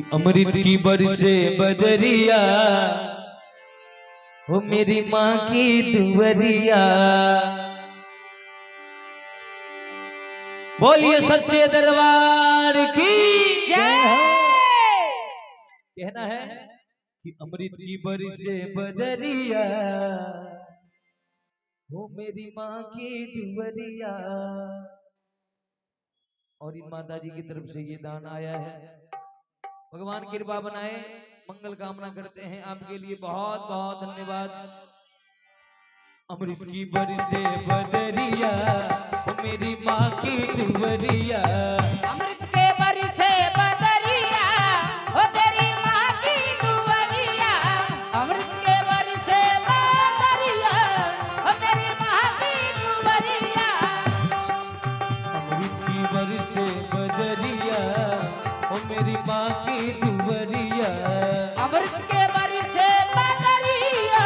कि अमृत की बरसे बदरिया हो मेरी माँ की दुवरिया। बोलिए सच्चे दरबार की जय। कहना है कि अमृत की बरसे बदरिया हो मेरी माँ की दुवरिया। और इन माता जी की तरफ से ये दान आया है, भगवान कृपा बनाए, मंगल कामना करते हैं आपके लिए। बहुत बहुत धन्यवाद। अमृत की बरसे बदरिया ओ मेरी माँ की दुवरिया। अमृत के बरसे बदरिया ओ तेरी माँ की दुवरिया। अमृत के बरसे बदरिया ओ तेरी माँ की दुवरिया। अमृत की बरसे बदरिया ओ मेरी माँ की दुवरिया। अमृत के बरसे बदरिया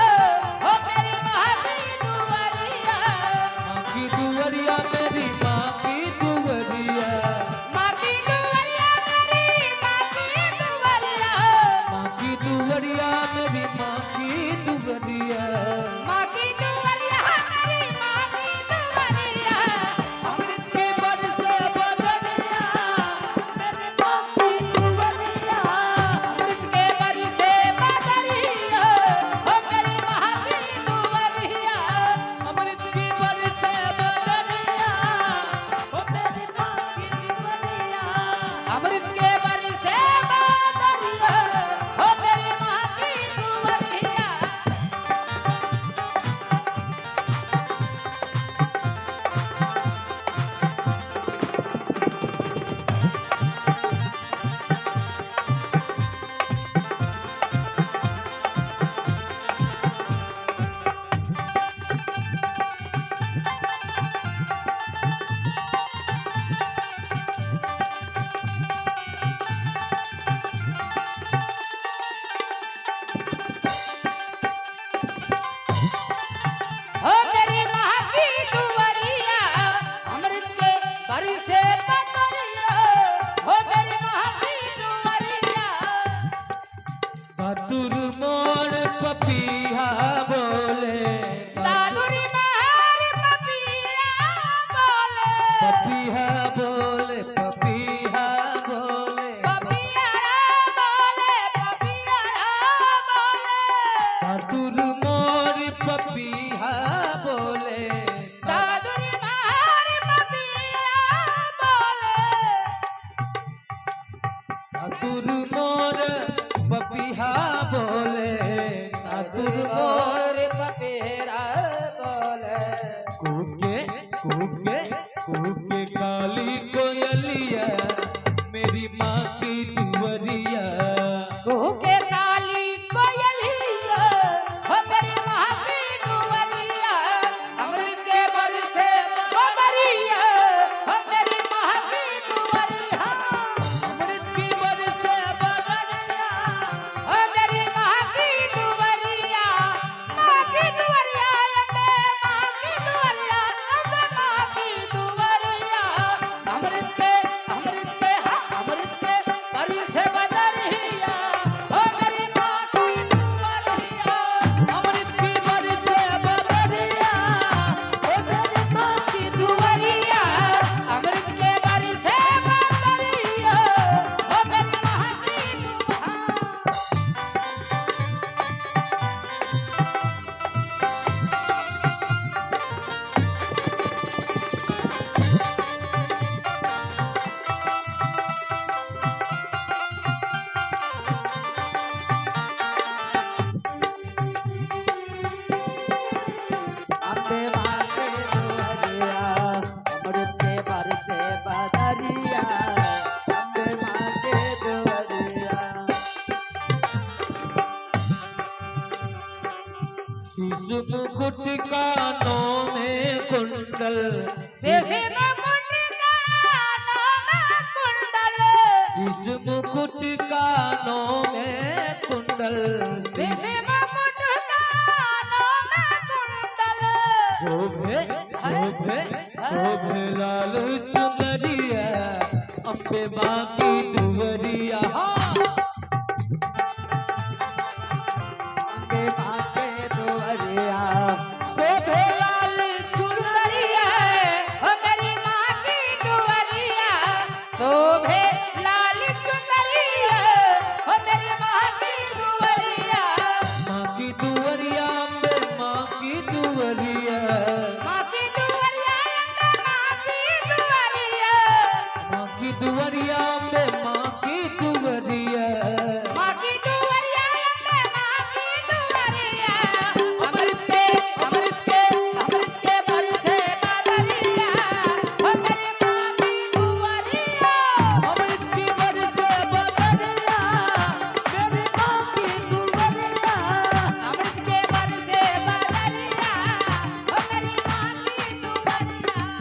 ओ तेरी माँ की दुवरिया। माँ की दुवरिया मेरी माँ की दुवरिया। माँ की दुवरिया मेरी माँ की दुवरिया। माँ की दुवरिया मेरी माँ की दुवरिया। माँ की दुवरिया मेरी माँ की दुवरिया। अमृत की बरसे बदरिया मेरी माँ की दुवरिया। अमृत के बरसे बदरिया ओ मेरी माँ की दुवरिया। अमृत की बरसे बदरिया ओ मेरी माँ की दुवरिया। अमृत के बरसे बदरिया ओ मेरी माँ की दुवरिया। ओ मेरी माँ की दुवरिया। अमृत के बरसे बदरिया ओ मेरी माँ की दुवरिया। दादुर मोर पपीहा बोले। दादुरी महार पपीहा बोले। पपीहा बोले पपीहा बोले। पपीहा बोले पपीहा बोले। दादुर मोर पपीहा बोले। दादुरी महार पपीहा बोले। दादुर मोर पपीहा बोले। दादुर मोर और पपीहा बोले। कूके कूके कूके काली कोयलिया मेरी माँ की दुवरिया। के काली कोयलिया ओ मेरी माँ की दुवरिया। अमृत के बरसे बदरिया ओ मेरी माँ की दुवरिया। अमृत की बरसे बदरिया ओ मेरी माँ की दुवरिया। माँ की दुवरिया अम्बे माँ की दुवरिया। अम्बे माँ की दुवरिया। अमृत के बरसे बदरिया ओ मेरी माँ की दुवरिया। अमृत की बरसे बदरिया ओ मेरी माँ की दुवरिया। अमृत के बरसे बदरिया ओ मेरी माँ की दुवरिया। अम्बे माँ के दुवरिया अमृत के बरसे बदरिया। अम्बे माँ के दुवरिया। शीश मुकुट कानों में कुंडल। शेषे मुकुट कानों में कुंडल। शीश मुकुट कानों में कुंडल। शेषे मुकुट कानों में कुंडल। शोभे शोभे शोभे लाल चुनरिया अम्बे माँ की दुवरिया। माँ के दुवरिया शोभे लाल चुनरिया हो मेरी माँ की दुवरिया शोभे लाल चुनरिया हो मेरी माँ की दुवरिया माँ की दुवरिया अम्बे माँ की दुवरिया माँ की दुवरिया माँ की दुवरिया माँ की दुवरिया अम्बे माँ की दुवरिया माँ की दुवरिया माँ की दुवरिया अमृत के बरसे बादलिया हो मेरी माँ की दुवरिया अमृत की बरसे बदरिया मेरी माँ की दुवरिया अमृत के बरसे बादलिया हो मेरी माँ की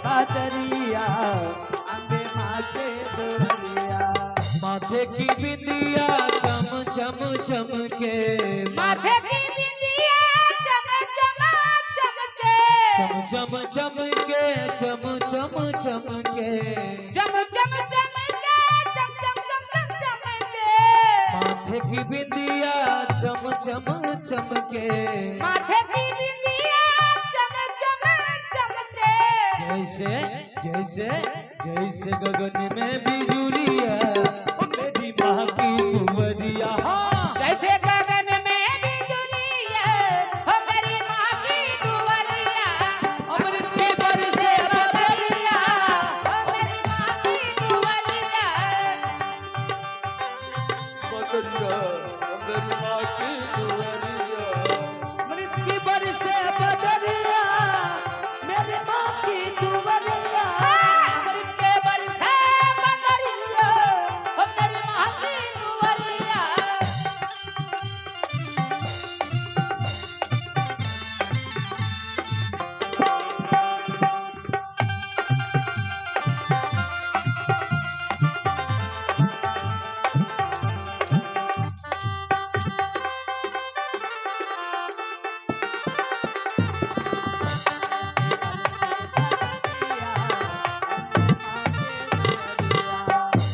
बादरिया अम्बे माँ के दुवरिया माथे की बिंदिया चम चम चमके माथे की बिंदिया चम चम चमके चम चम चमके चम चम चमके चम चम चमके चम चम चम चमके माथे की बिंदिया चम चम चमके माथे की बिंदिया चम चम चमके जैसे जैसे जैसे गगन में बिजुलिया मेरी माँ की दुवरिया हाँ जैसे गगन में बिजुलिया हो मेरी माँ की दुवरिया अमृत के बरसे बदलिया हो मेरी माँ की दुवरिया अमृत की बरसे बदरिया मेरी माँ की दुवरिया अमृत के बरसे बदलिया हो मेरी माँ की दुवरिया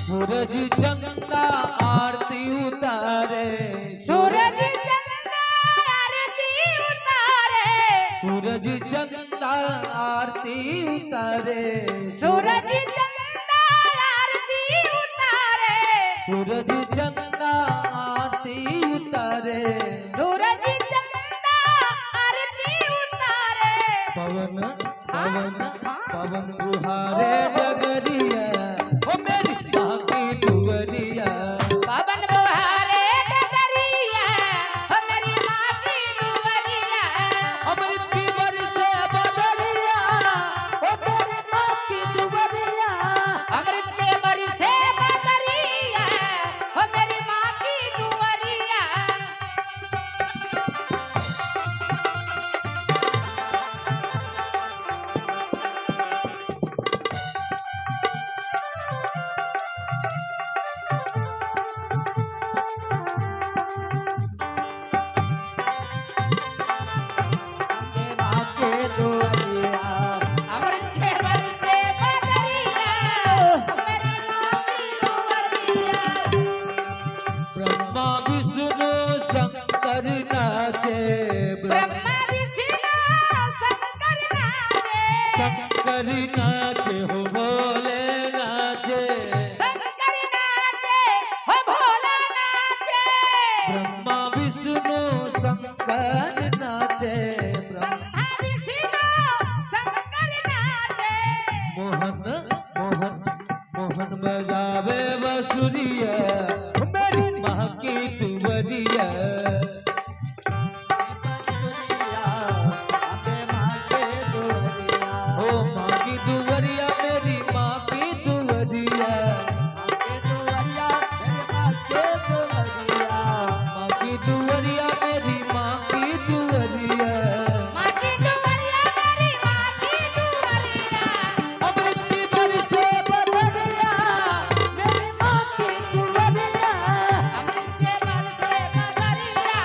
सूरज चंदा आरती उतारे सूरज चंदा आरती उतारे सूरज चंदा आरती उतारे सूरज चंदा आरती उतारे सूरज चंदा आरती उतारे सूरज चंदा आरती उतारे पवन पवन पवन बुहारे डगरिया ओ मेरी माँ की दुवरिया पवन बुहारे डगरिया हो मेरी माँ की दुवरिया अमृत की बरसे बदरिया ओ मेरी माँ की दुवरिया अमृत के बरसे बदरिया हो मेरी माँ की दुवरिया माँ के दुवरिया अमृत के बरसे बदरिया हो मेरी माँ की दुवरिया ब्रह्मा विष्णु शंकर नाचे ब्रह्मा विष्णु शंकर नाचे शंकर नाचे हो भोले नाचे शंकर नाचे हो भोला नाचे ब्रह्मा विष्णु शंकर नाचे ब्रह्मा ब्रह्मा विष्णु शंकर नाचे मोहन मोहन मन बजावे बसुरिया मेरी माँ की दुवरिया ओ माँ की दुवरिया मेरी माँ की दुवरिया माँ की दुवरिया मेरी माँ की दुवरिया माँ की दुवरिया मेरी माँ की दुवरिया अमृत की बरसे बदरिया मेरी माँ की दुवरिया अमृत के बरसे बदरिया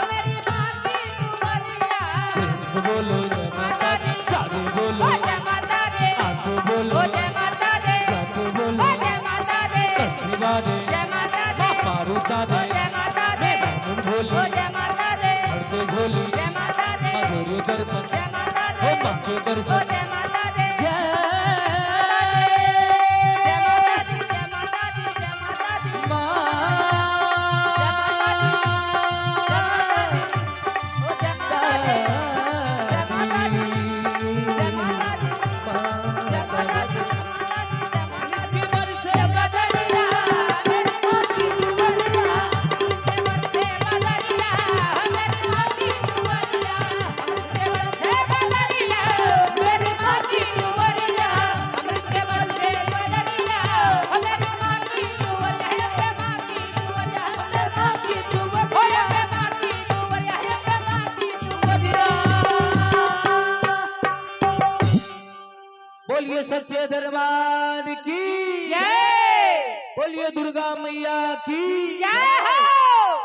मेरी माँ की दुवरिया प्रेम से बोलो जय माता दी सारे बोलो ओ जय माता दी आप ओ बोलो जय माता दी जात ओ बोलो जय माता दी कसबा दे जय माता दी पारुता ओ दे जय माता दी राम ओ भोली जय माता दी हरदे झोली जय माता दी मधुर दर्पण जय माता हो दी माँ के ओ दर्शन जय माता दी जय जय माता दी जय माता दी जय माता दी माँ ओ जय माता दी जय माता दी जय माता दी जय माता दी की बरसे बदरिया मेरी माँ की दुवरिया के बरसे बदरिया मेरी माँ की दुवरिया के बरसे बदरिया मेरी माँ की दुवरिया अमृत के बरसे बदरिया मेरी माँ की दुवरिया हे माँ की दुवरिया हे माँ की दुवरिया ओए हे माँ की दुवरिया हे माँ की दुवरिया बोलिए सच्चे दरबार की जय बोलिए दुर्गा मैया की जय हो